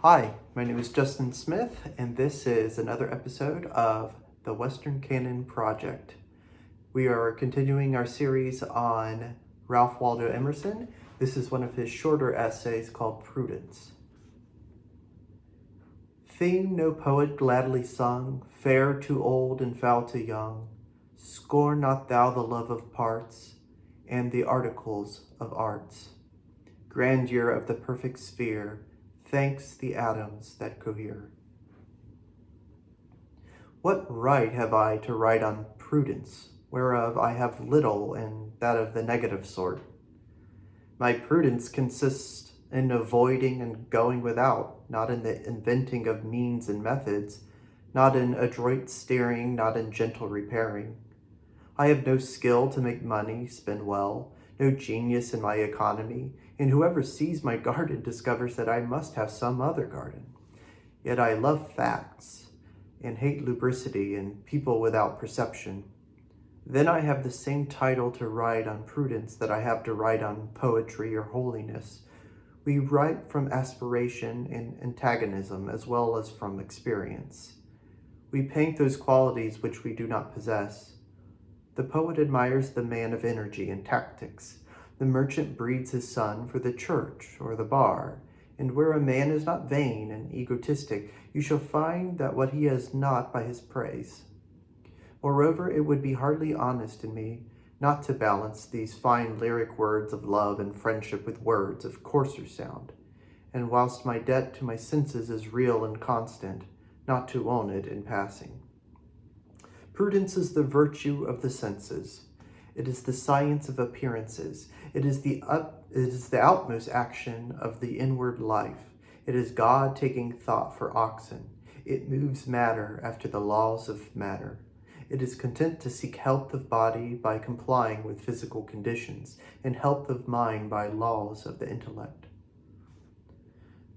Hi, my name is Justin Smith, and this is another episode of the Western Canon Project. We are continuing our series on Ralph Waldo Emerson. This is one of his shorter essays called Prudence. Theme no poet gladly sung, fair to old and foul to young. Scorn not thou the love of parts, and the articles of arts. Grandeur of the perfect sphere, thanks the atoms that cohere. What right have I to write on prudence, whereof I have little, and that of the negative sort? My prudence consists in avoiding and going without, not in the inventing of means and methods, not in adroit steering, not in gentle repairing. I have no skill to make money spend well, no genius in my economy, and whoever sees my garden discovers that I must have some other garden. Yet I love facts, and hate lubricity and people without perception. Then I have the same title to write on prudence that I have to write on poetry or holiness. We write from aspiration and antagonism as well as from experience. We paint those qualities which we do not possess. The poet admires the man of energy and tactics. The merchant breeds his son for the church or the bar. And where a man is not vain and egotistic, you shall find that what he has not by his praise. Moreover, it would be hardly honest in me not to balance these fine lyric words of love and friendship with words of coarser sound, and whilst my debt to my senses is real and constant, not to own it in passing. Prudence is the virtue of the senses. It is the science of appearances. It is the outmost action of the inward life. It is God taking thought for oxen. It moves matter after the laws of matter. It is content to seek health of body by complying with physical conditions, and health of mind by laws of the intellect.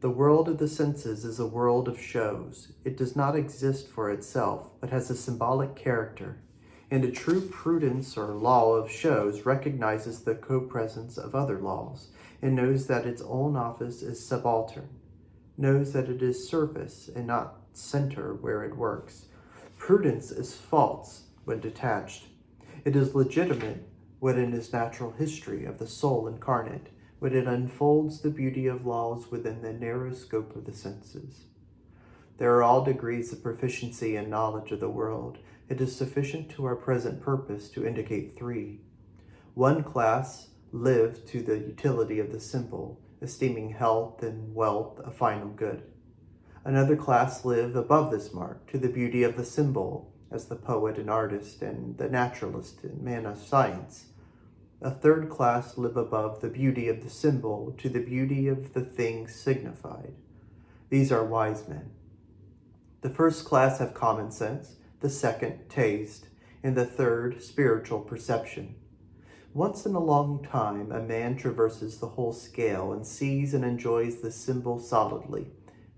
The world of the senses is a world of shows. It does not exist for itself, but has a symbolic character. And a true prudence or law of shows recognizes the co-presence of other laws, and knows that its own office is subaltern, knows that it is surface and not center where it works. Prudence is false when detached. It is legitimate when in its natural history of the soul incarnate, when it unfolds the beauty of laws within the narrow scope of the senses. There are all degrees of proficiency and knowledge of the world. It is sufficient to our present purpose to indicate three. One class live to the utility of the simple, esteeming health and wealth a final good. Another class live above this mark, to the beauty of the symbol, as the poet and artist and the naturalist and man of science. A third class live above the beauty of the symbol, to the beauty of the thing signified. These are wise men. The first class have common sense, the second, taste, and the third, spiritual perception. Once in a long time, a man traverses the whole scale and sees and enjoys the symbol solidly,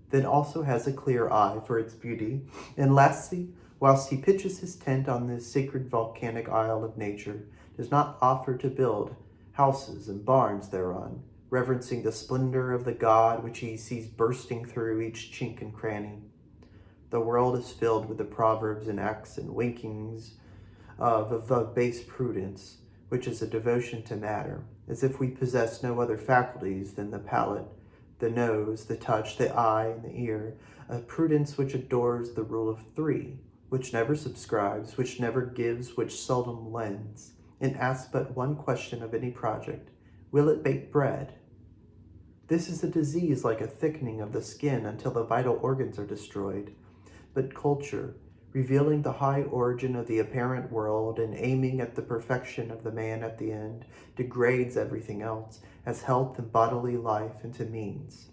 then also has a clear eye for its beauty, and lastly, whilst he pitches his tent on this sacred volcanic isle of nature, does not offer to build houses and barns thereon, reverencing the splendor of the God which he sees bursting through each chink and cranny. The world is filled with the proverbs and acts and winkings of base prudence, which is a devotion to matter, as if we possess no other faculties than the palate, the nose, the touch, the eye, and the ear, a prudence which adores the rule of three, which never subscribes, which never gives, which seldom lends, and asks but one question of any project: will it bake bread? This is a disease like a thickening of the skin until the vital organs are destroyed. But culture, revealing the high origin of the apparent world and aiming at the perfection of the man at the end, degrades everything else, as health and bodily life, into means.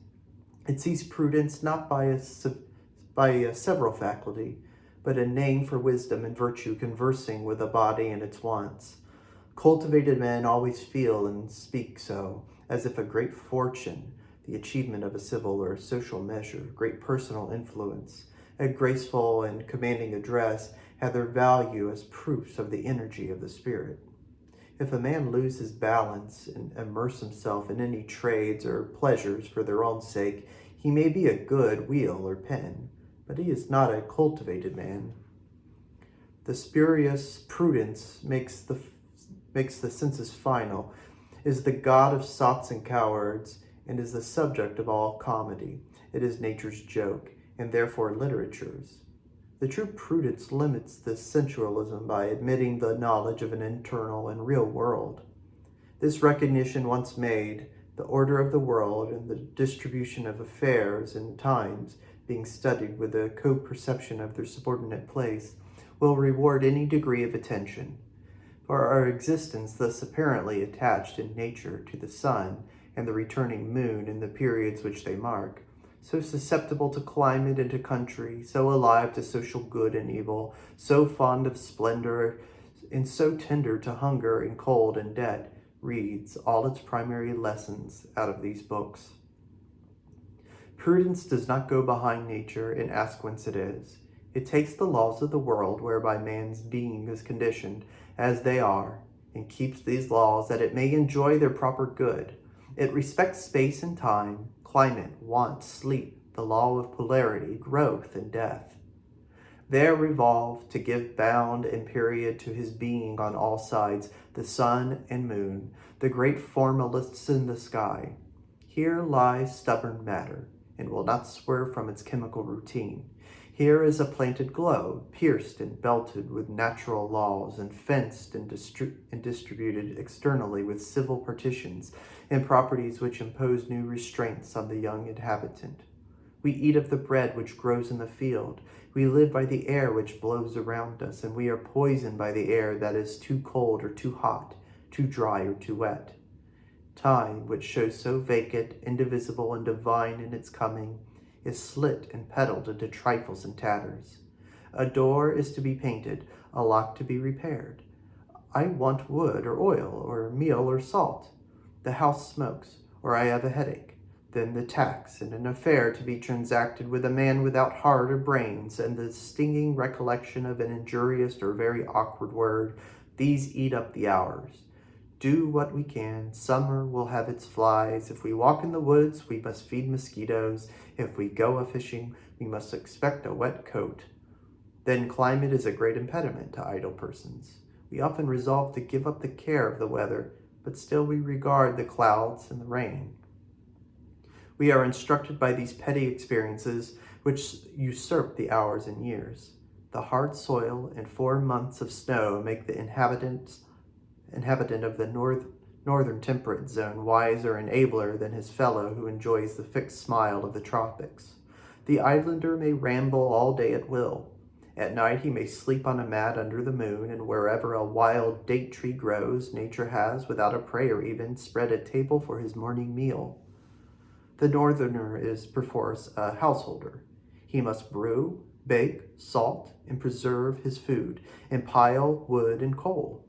It sees prudence not by a several faculty, but a name for wisdom and virtue conversing with the body and its wants. Cultivated men always feel and speak so, as if a great fortune, the achievement of a civil or social measure, great personal influence, a graceful and commanding address, had their value as proofs of the energy of the spirit. If a man lose his balance and immerse himself in any trades or pleasures for their own sake, He may be a good wheel or pen, but he is not a cultivated man. The spurious Prudence makes the census final, is the god of sots and cowards, and is the subject of all comedy. It is nature's joke, and therefore literature's. The true Prudence limits this sensualism by admitting the knowledge of an internal and real world. This recognition once made, the order of the world and the distribution of affairs and times being studied with a co-perception of their subordinate place, will reward any degree of attention. For our existence thus apparently attached in nature to the sun and the returning moon in the periods which they mark, so susceptible to climate and to country, so alive to social good and evil, so fond of splendor, and so tender to hunger and cold and debt, reads all its primary lessons out of these books. Prudence does not go behind nature and ask whence it is. It takes the laws of the world whereby man's being is conditioned as they are, and keeps these laws that it may enjoy their proper good. It respects space and time, climate, want, sleep, the law of polarity, growth, and death. There revolve, to give bound and period to his being on all sides, the sun and moon, the great formalists in the sky. Here lies stubborn matter, and will not swerve from its chemical routine. Here is a planted globe, pierced and belted with natural laws, and fenced and distributed externally with civil partitions and properties which impose new restraints on the young inhabitant. We eat of the bread which grows in the field. We live by the air which blows around us, and we are poisoned by the air that is too cold or too hot, too dry or too wet. Time, which shows so vacant, indivisible, and divine in its coming, is slit and peddled into trifles and tatters. A door is to be painted, a lock to be repaired. I want wood or oil or meal or salt. The house smokes, or I have a headache. Then the tax and an affair to be transacted with a man without heart or brains, and the stinging recollection of an injurious or very awkward word, these eat up the hours. Do what we can. Summer will have its flies. If we walk in the woods, we must feed mosquitoes. If we go a-fishing, we must expect a wet coat. Then climate is a great impediment to idle persons. We often resolve to give up the care of the weather, but still we regard the clouds and the rain. We are instructed by these petty experiences which usurp the hours and years. The hard soil and 4 months of snow make the inhabitant of the northern temperate zone wiser and abler than his fellow who enjoys the fixed smile of the tropics. The islander may ramble all day at will. At night he may sleep on a mat under the moon, and wherever a wild date tree grows, nature has, without a prayer even, spread a table for his morning meal. The northerner is perforce a householder. He must brew, bake, salt, and preserve his food, and pile wood and coal.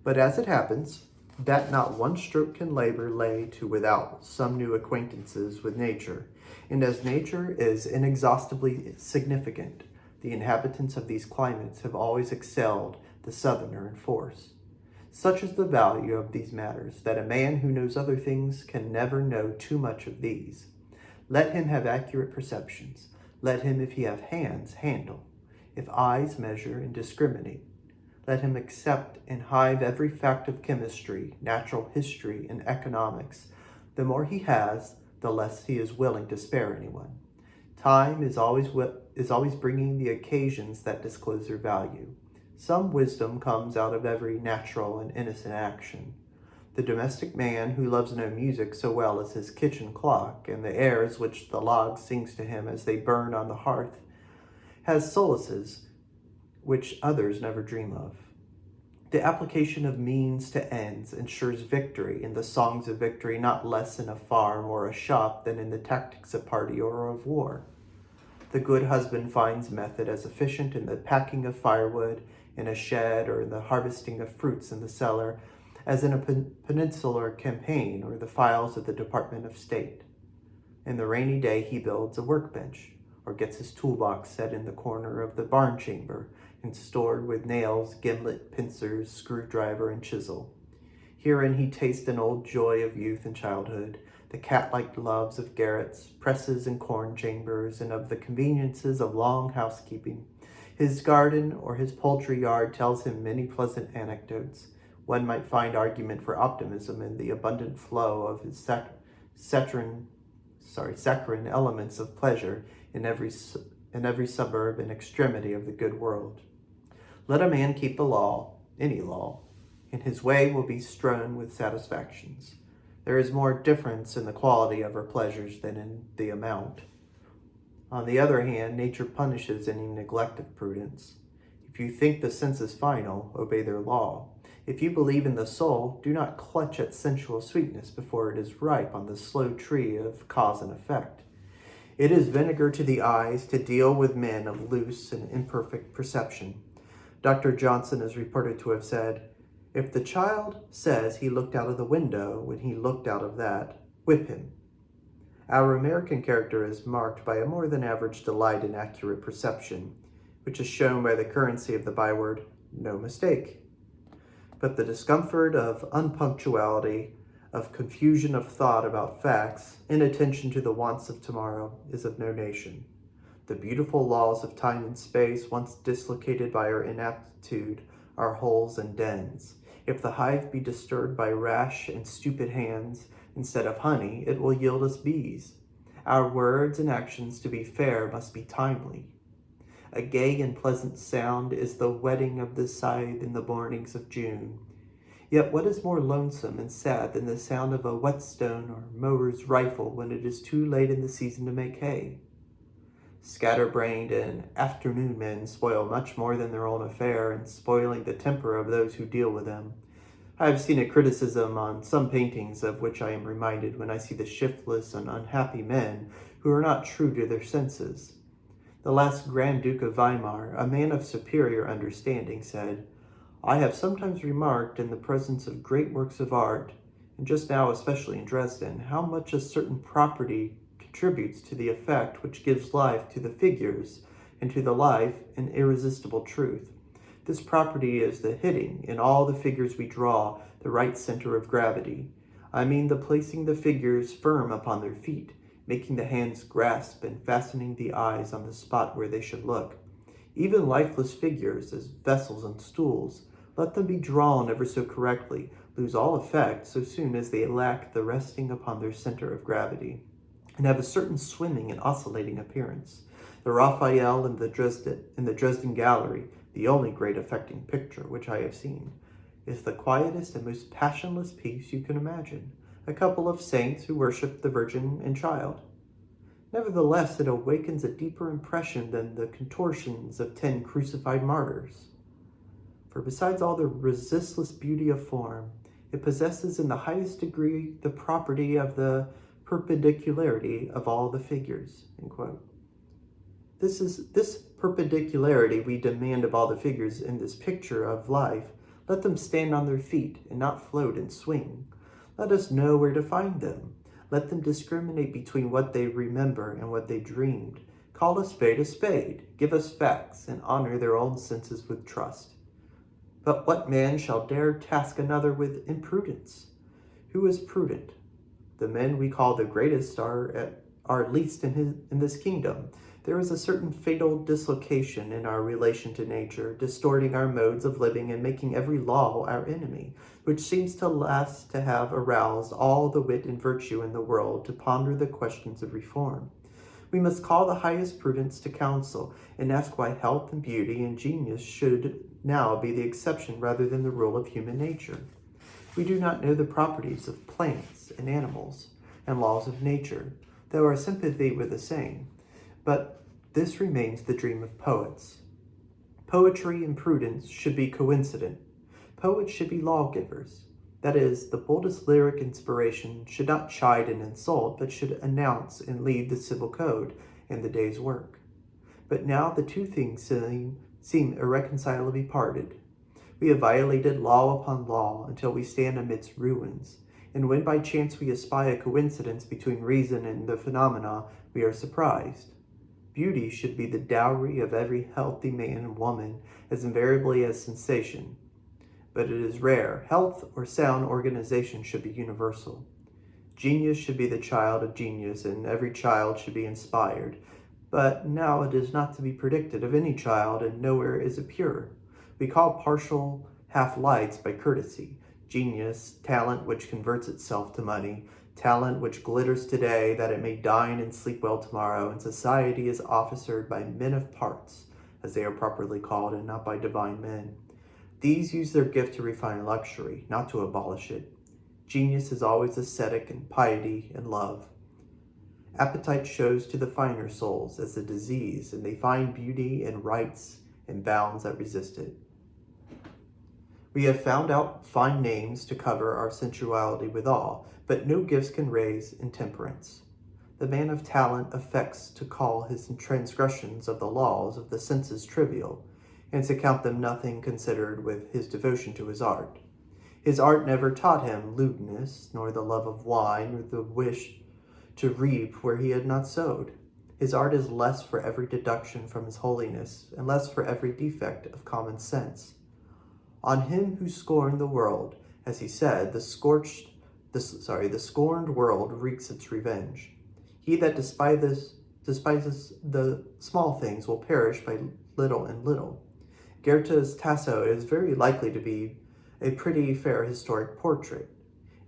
But as it happens, that not one stroke can labor lay to without some new acquaintances with nature, and as nature is inexhaustibly significant, the inhabitants of these climates have always excelled the southerner in force. Such is the value of these matters, that a man who knows other things can never know too much of these. Let him have accurate perceptions. Let him, if he have hands, handle. If eyes, measure and discriminate. Let him accept and hive every fact of chemistry, natural history, and economics. The more he has, the less he is willing to spare anyone. Time is always bringing the occasions that disclose their value. Some wisdom comes out of every natural and innocent action. The domestic man who loves no music so well as his kitchen clock and the airs which the log sings to him as they burn on the hearth has solaces which others never dream of. The application of means to ends ensures victory, and the songs of victory not less in a farm or a shop than in the tactics of party or of war. The good husband finds method as efficient in the packing of firewood in a shed or in the harvesting of fruits in the cellar as in a peninsular campaign or the files of the Department of State. In the rainy day he builds a workbench or gets his toolbox set in the corner of the barn chamber and stored with nails, gimlet, pincers, screwdriver, and chisel. Herein he tastes an old joy of youth and childhood, the cat-like loves of garrets, presses, and corn chambers, and of the conveniences of long housekeeping. His garden or his poultry yard tells him many pleasant anecdotes. One might find argument for optimism in the abundant flow of his saccharine elements of pleasure in every suburb and extremity of the good world. Let a man keep the law, any law, and his way will be strewn with satisfactions. There is more difference in the quality of her pleasures than in the amount. On the other hand, nature punishes any neglect of prudence. If you think the senses final, obey their law. If you believe in the soul, do not clutch at sensual sweetness before it is ripe on the slow tree of cause and effect. It is vinegar to the eyes to deal with men of loose and imperfect perception. Dr. Johnson is reported to have said, "If the child says he looked out of the window when he looked out of that, whip him." Our American character is marked by a more than average delight in accurate perception, which is shown by the currency of the byword, "no mistake." But the discomfort of unpunctuality, of confusion of thought about facts, inattention to the wants of tomorrow, is of no nation. The beautiful laws of time and space, once dislocated by our inaptitude, are holes and dens. If the hive be disturbed by rash and stupid hands, instead of honey, it will yield us bees. Our words and actions, to be fair, must be timely. A gay and pleasant sound is the whetting of the scythe in the mornings of June. Yet what is more lonesome and sad than the sound of a whetstone or mower's rifle when it is too late in the season to make hay? Scatterbrained and afternoon men spoil much more than their own affair in spoiling the temper of those who deal with them. I have seen a criticism on some paintings of which I am reminded when I see the shiftless and unhappy men who are not true to their senses. The last Grand Duke of Weimar, a man of superior understanding, said, "I have sometimes remarked in the presence of great works of art, and just now especially in Dresden, how much a certain property contributes to the effect which gives life to the figures, and to the life an irresistible truth. This property is the hitting, in all the figures we draw, the right center of gravity. I mean the placing the figures firm upon their feet, making the hands grasp and fastening the eyes on the spot where they should look. Even lifeless figures, as vessels and stools, let them be drawn ever so correctly, lose all effect so soon as they lack the resting upon their center of gravity, and have a certain swimming and oscillating appearance. The Raphael in the Dresden Gallery, the only great affecting picture which I have seen, is the quietest and most passionless piece you can imagine. A couple of saints who worship the Virgin and Child. Nevertheless, it awakens a deeper impression than the contortions of 10 crucified martyrs. For besides all the resistless beauty of form, it possesses in the highest degree the property of the perpendicularity of all the figures." End quote. This perpendicularity we demand of all the figures in this picture of life. Let them stand on their feet and not float and swing. Let us know where to find them. Let them discriminate between what they remember and what they dreamed. Call a spade, give us facts, and honor their own senses with trust. But what man shall dare task another with imprudence? Who is prudent? The men we call the greatest are least in this kingdom. There is a certain fatal dislocation in our relation to nature, distorting our modes of living and making every law our enemy, which seems to last to have aroused all the wit and virtue in the world to ponder the questions of reform. We must call the highest prudence to counsel, and ask why health and beauty and genius should now be the exception rather than the rule of human nature. We do not know the properties of plants and animals and laws of nature, though our sympathy with the same. But this remains the dream of poets. Poetry and prudence should be coincident. Poets should be lawgivers. That is, the boldest lyric inspiration should not chide and insult, but should announce and lead the civil code and the day's work. But now the two things seem irreconcilably parted. We have violated law upon law until we stand amidst ruins, and when by chance we espy a coincidence between reason and the phenomena, we are surprised. Beauty should be the dowry of every healthy man and woman as invariably as sensation. But it is rare. Health or sound organization should be universal. Genius should be the child of genius, and every child should be inspired. But now it is not to be predicted of any child, and nowhere is it pure. We call partial half-lights by courtesy. Genius, talent which converts itself to money, talent which glitters today that it may dine and sleep well tomorrow, and society is officered by men of parts, as they are properly called, and not by divine men. These use their gift to refine luxury, not to abolish it. Genius is always ascetic in piety and love. Appetite shows to the finer souls as a disease, and they find beauty in rights and bounds that resist it. We have found out fine names to cover our sensuality withal, but no gifts can raise intemperance. The man of talent affects to call his transgressions of the laws of the senses trivial, and to count them nothing considered with his devotion to his art. His art never taught him lewdness, nor the love of wine, nor the wish to reap where he had not sowed. His art is less for every deduction from his holiness, and less for every defect of common sense. On him who scorned the world, as he said, the scorned world wreaks its revenge. He that despises the small things will perish by little and little. Goethe's Tasso is very likely to be a pretty fair historic portrait,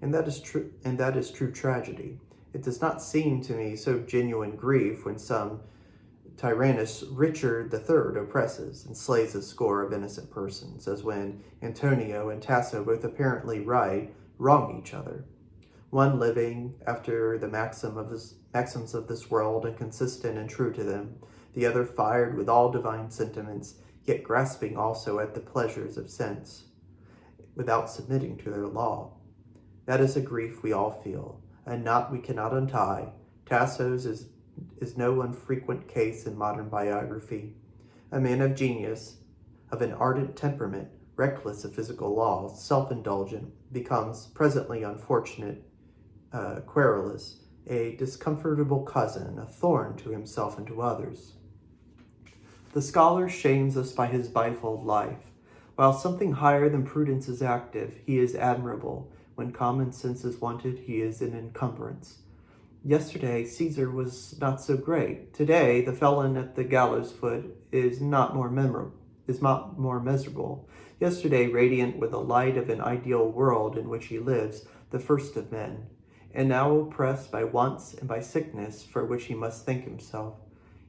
and that is true tragedy. It does not seem to me so genuine grief when some tyrannous Richard III oppresses and slays a score of innocent persons, as when Antonio and Tasso, both apparently right, wrong each other. One living after the maxims of this world and consistent and true to them, the other fired with all divine sentiments, yet grasping also at the pleasures of sense, without submitting to their law. That is a grief we all feel, a knot we cannot untie. Tasso's is no unfrequent case in modern biography. A man of genius, of an ardent temperament, reckless of physical laws, self-indulgent, becomes presently unfortunate, querulous, a discomfortable cousin, a thorn to himself and to others. The scholar shames us by his bifold life. While something higher than prudence is active, he is admirable. When common sense is wanted, he is an encumbrance. Yesterday, Caesar was not so great. Today, the felon at the gallows foot is not more miserable. Yesterday, radiant with the light of an ideal world in which he lives, the first of men, and now oppressed by wants and by sickness for which he must thank himself.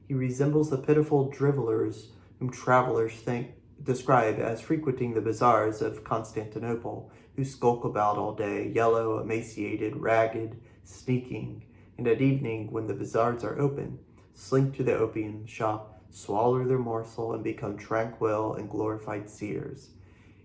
He resembles the pitiful drivellers whom travelers describe as frequenting the bazaars of Constantinople, who skulk about all day, yellow, emaciated, ragged, sneaking, and at evening, when the bazaars are open, slink to the opium shop, swallow their morsel, and become tranquil and glorified seers.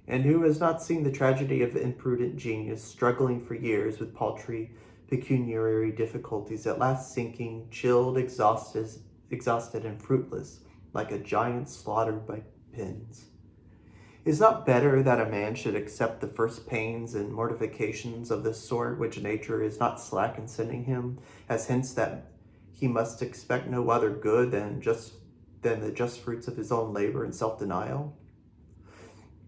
And who has not seen the tragedy of imprudent genius struggling for years with paltry pecuniary difficulties, at last sinking, chilled, exhausted and fruitless, like a giant slaughtered by pins? Is it not better that a man should accept the first pains and mortifications of this sort which nature is not slack in sending him, as hence that he must expect no other good than the just fruits of his own labor and self-denial?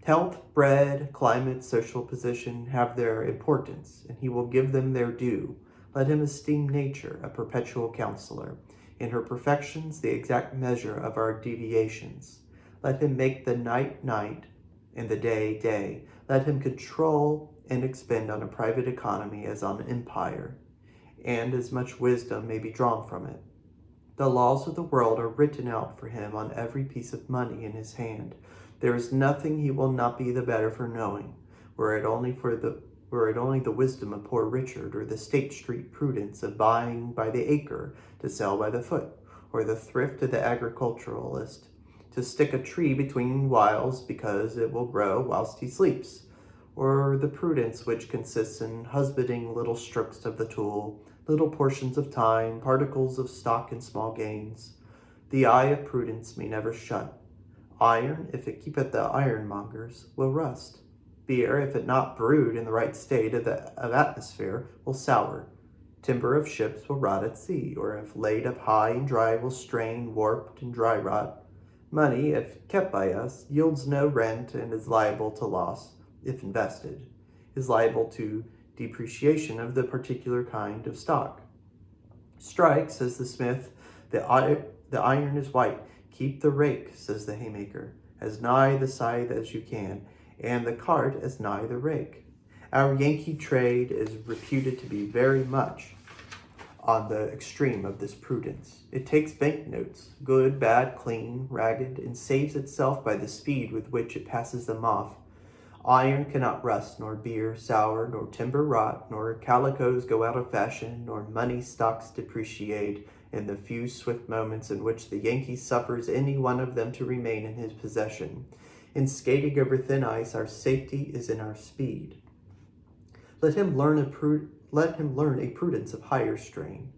Health, bread, climate, social position have their importance, and he will give them their due. Let him esteem nature a perpetual counselor, and her perfections the exact measure of our deviations. Let him make the night night, and the day day. Let him control and expend on a private economy as on an empire, and as much wisdom may be drawn from it. The laws of the world are written out for him on every piece of money in his hand. There is nothing he will not be the better for knowing, were it only the wisdom of poor Richard, or the State Street prudence of buying by the acre to sell by the foot, or the thrift of the agriculturalist to stick a tree between whiles because it will grow whilst he sleeps, or the prudence which consists in husbanding little strokes of the tool, little portions of time, particles of stock and small gains. The eye of prudence may never shut. Iron, if it keep at the ironmonger's, will rust. Beer, if it not brewed in the right state of atmosphere, will sour. Timber of ships will rot at sea, or if laid up high and dry will strain, warped, and dry rot. Money, if kept by us, yields no rent and is liable to loss, if invested, is liable to depreciation of the particular kind of stock. Strike, says the smith, the iron is white. Keep the rake, says the haymaker, as nigh the scythe as you can, and the cart as nigh the rake. Our Yankee trade is reputed to be very much on the extreme of this prudence. It takes banknotes, good, bad, clean, ragged, and saves itself by the speed with which it passes them off. Iron cannot rust, nor beer sour, nor timber rot, nor calicos go out of fashion, nor money stocks depreciate in the few swift moments in which the Yankee suffers any one of them to remain in his possession. In skating over thin ice, our safety is in our speed. Let him learn a prudence of higher strain.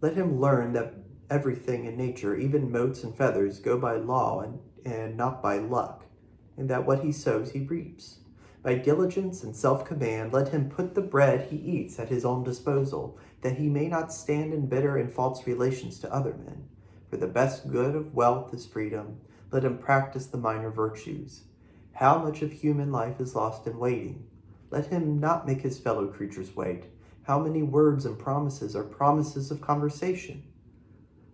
Let him learn that everything in nature, even motes and feathers, go by law and not by luck, and that what he sows he reaps. By diligence and self-command, let him put the bread he eats at his own disposal, that he may not stand in bitter and false relations to other men. For the best good of wealth is freedom. Let him practice the minor virtues. How much of human life is lost in waiting? Let him not make his fellow creatures wait. How many words and promises are promises of conversation?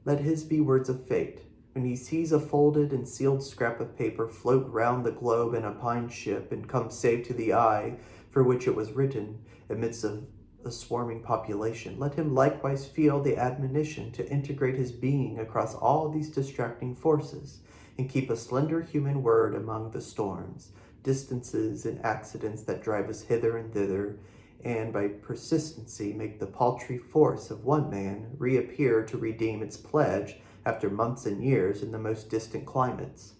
Let his be words of fate. When he sees a folded and sealed scrap of paper float round the globe in a pine ship and come safe to the eye for which it was written amidst a swarming population, let him likewise feel the admonition to integrate his being across all these distracting forces and keep a slender human word among the storms, distances, and accidents that drive us hither and thither, and by persistency make the paltry force of one man reappear to redeem its pledge after months and years in the most distant climates.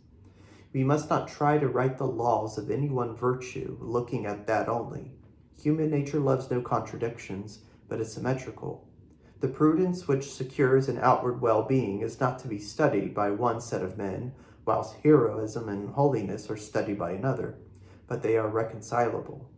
We must not try to write the laws of any one virtue, looking at that only. Human nature loves no contradictions, but is symmetrical. The prudence which secures an outward well-being is not to be studied by one set of men, whilst heroism and holiness are studied by another, but they are reconcilable.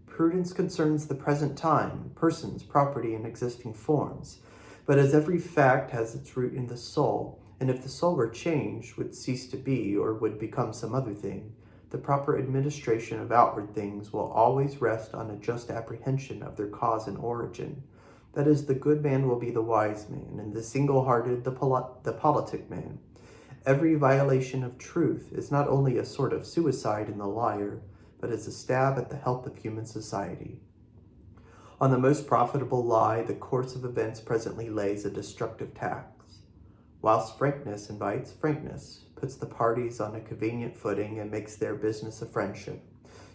Prudence concerns the present time, persons, property, and existing forms, but as every fact has its root in the soul, and if the soul were changed, would cease to be or would become some other thing, the proper administration of outward things will always rest on a just apprehension of their cause and origin. That is, the good man will be the wise man, and the single-hearted the politic man. Every violation of truth is not only a sort of suicide in the liar, but is a stab at the health of human society. On the most profitable lie, the course of events presently lays a destructive tax, whilst frankness invites frankness, puts the parties on a convenient footing, and makes their business a friendship.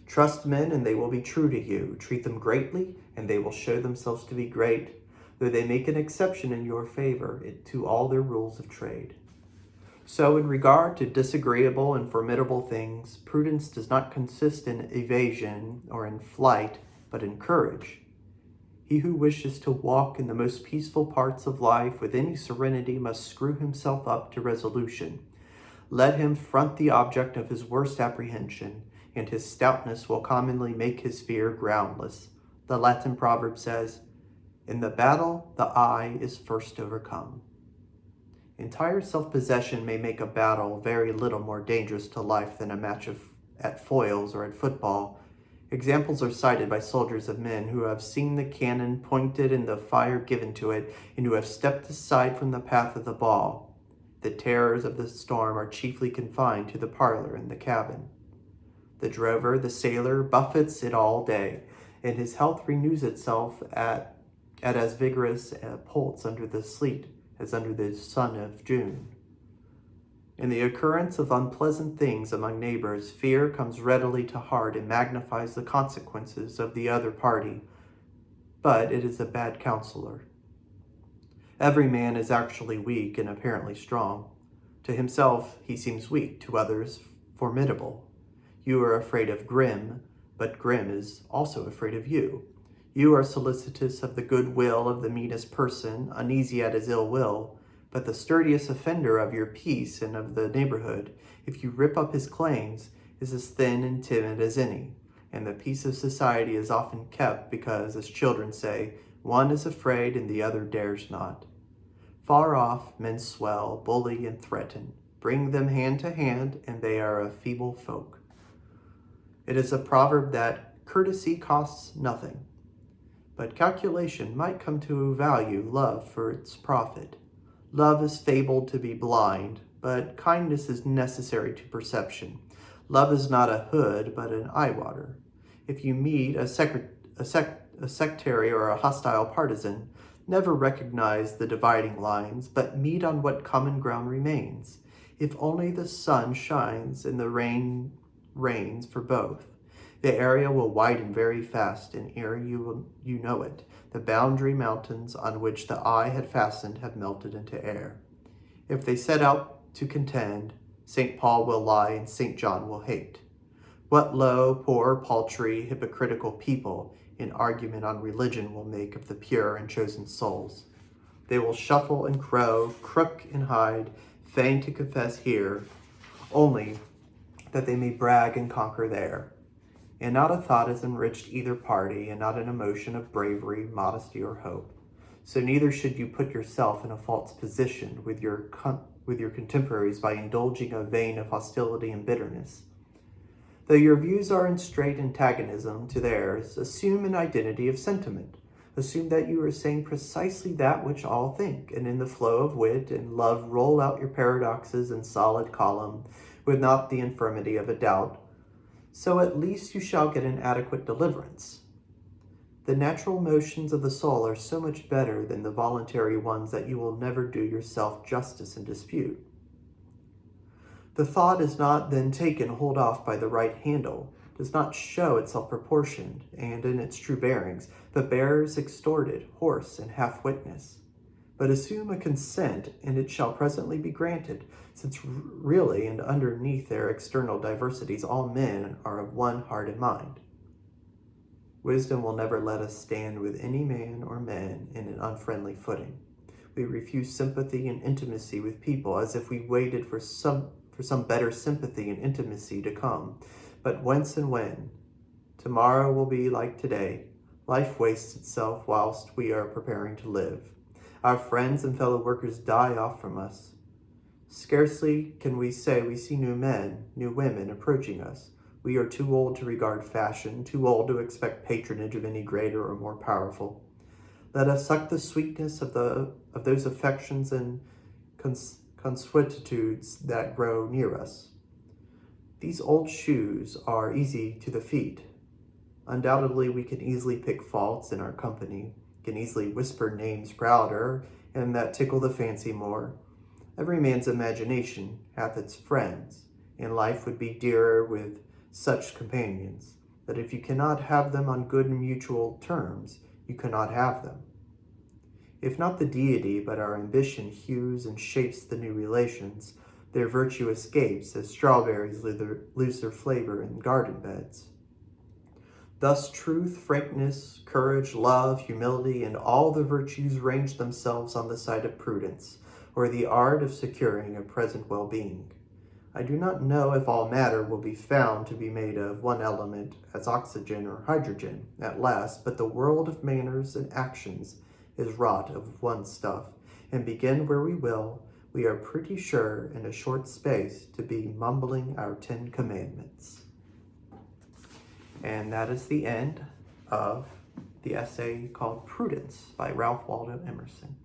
Trust men, and they will be true to you. Treat them greatly, and they will show themselves to be great, though they make an exception in your favor to all their rules of trade. So in regard to disagreeable and formidable things, prudence does not consist in evasion or in flight, but in courage. He who wishes to walk in the most peaceful parts of life with any serenity must screw himself up to resolution. Let him front the object of his worst apprehension, and his stoutness will commonly make his fear groundless. The Latin proverb says, "In the battle, the eye is first overcome." Entire self-possession may make a battle very little more dangerous to life than a match at foils or at football. Examples are cited by soldiers of men who have seen the cannon pointed and the fire given to it, and who have stepped aside from the path of the ball. The terrors of the storm are chiefly confined to the parlor and the cabin. The drover, the sailor, buffets it all day, and his health renews itself at as vigorous a pulse under the sleet as under the sun of June. In the occurrence of unpleasant things among neighbors, fear comes readily to heart and magnifies the consequences of the other party, but it is a bad counselor. Every man is actually weak and apparently strong. To himself he seems weak, to others formidable. You are afraid of Grim, but Grim is also afraid of you. You are solicitous of the good will of the meanest person, uneasy at his ill will, but the sturdiest offender of your peace and of the neighborhood, if you rip up his claims, is as thin and timid as any, and the peace of society is often kept because, as children say, one is afraid and the other dares not. Far off, men swell, bully, and threaten. Bring them hand to hand, and they are a feeble folk. It is a proverb that courtesy costs nothing, but calculation might come to value love for its profit. Love is fabled to be blind, but kindness is necessary to perception. Love is not a hood, but an eye-water. If you meet a sectary or a hostile partisan, never recognize the dividing lines, but meet on what common ground remains. If only the sun shines and the rain rains for both, the area will widen very fast, and ere you know it, the boundary mountains on which the eye had fastened have melted into air. If they set out to contend, St. Paul will lie and St. John will hate. What low, poor, paltry, hypocritical people in argument on religion will make of the pure and chosen souls? They will shuffle and crow, crook and hide, feign to confess here, only that they may brag and conquer there. And not a thought has enriched either party, and not an emotion of bravery, modesty, or hope. So neither should you put yourself in a false position with your contemporaries by indulging a vein of hostility and bitterness. Though your views are in straight antagonism to theirs, assume an identity of sentiment. Assume that you are saying precisely that which all think, and in the flow of wit and love roll out your paradoxes in solid column, with not the infirmity of a doubt. So at least you shall get an adequate deliverance. The natural motions of the soul are so much better than the voluntary ones that you will never do yourself justice in dispute. The thought is not then taken hold off by the right handle, does not show itself proportioned and in its true bearings, but bears extorted, hoarse, and half-witness. But assume a consent, and it shall presently be granted, since really and underneath their external diversities all men are of one heart and mind. Wisdom will never let us stand with any man or men in an unfriendly footing. We refuse sympathy and intimacy with people as if we waited for some better sympathy and intimacy to come. But whence and when? Tomorrow will be like today. Life wastes itself whilst we are preparing to live. Our friends and fellow workers die off from us. Scarcely can we say we see new men, new women approaching us. We are too old to regard fashion, too old to expect patronage of any greater or more powerful. Let us suck the sweetness of those affections and consuetudes that grow near us. These old shoes are easy to the feet. Undoubtedly, we can easily pick faults in our company, can easily whisper names prouder, and that tickle the fancy more. Every man's imagination hath its friends, and life would be dearer with such companions, that if you cannot have them on good and mutual terms, you cannot have them. If not the deity, but our ambition hews and shapes the new relations, their virtue escapes as strawberries lose their flavor in garden beds. Thus truth, frankness, courage, love, humility, and all the virtues range themselves on the side of prudence, or the art of securing a present well-being. I do not know if all matter will be found to be made of one element as oxygen or hydrogen at last, but the world of manners and actions is wrought of one stuff, and begin where we will, we are pretty sure in a short space to be mumbling our 10 commandments. And that is the end of the essay called Prudence by Ralph Waldo Emerson.